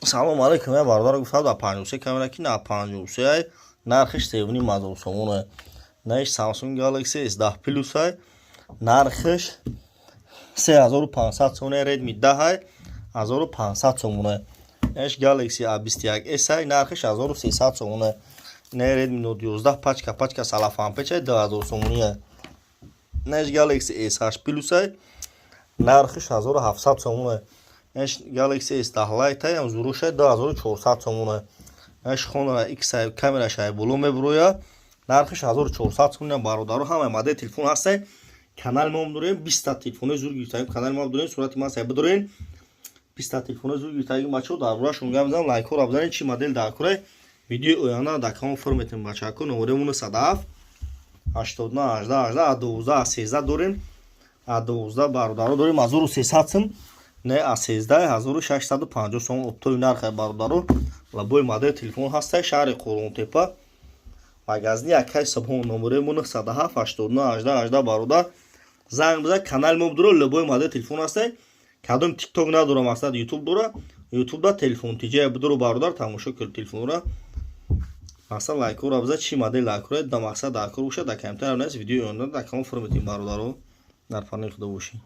Салом алейкум, я бародаро гуфтам дар 53 камера ки на 53 нархиш 7,5 сомон. Наиш Samsung Galaxy S10 Plus ай. Нархиш 3500 сомон. Redmi 10 ай. 1500 сомон. Наиш Galaxy A21s ай. Нархиш 1300 сомон. Не Redmi Note 11 пачка салафан печ ай 2000 сомон. Наиш Galaxy S8 Plus ай. Нархиш 1700 сомон. Эш Galaxy S10 Lite ҳам зурушай 2400 сомон. Эш хона X камерашай боло мебуроя. Нархиш 1400 сомон. Бародаро ҳама модел телефон ҳастай. Канал мо дорем 20 та телефони зур гирифтаем. Канал мо дорем сурати ма сай бидорен. 20 та телефони зур гирифтаем бачо дар бора шунга мезам лайк ро бзанен чи модел дар курай. Видео ояна да кам форматем бачако номеремон садав 89 18 12 13 дорем. 12 бародаро дорем 1300 сом. Не А13 1650 сомон оптои нарх бародаро. Лабои модел телефон ҳастай шаҳри Қулонтепа. Магазини Акай Сабҳон номеремон 97 89 18 18 бародар. Занг бизан канал мо дора лабои модел телефон ҳастай. Кадом TikTok надорам мақсад YouTube дора. YouTube да телефон тиҷа бидоро бародар тамошо кӯр телефонро. Мақсад лайкора бизан чи модел лайкора да мақсад дар кор боша да камтар нас видео ёнда да кам форматин бародаро. Дар фани худо бошин.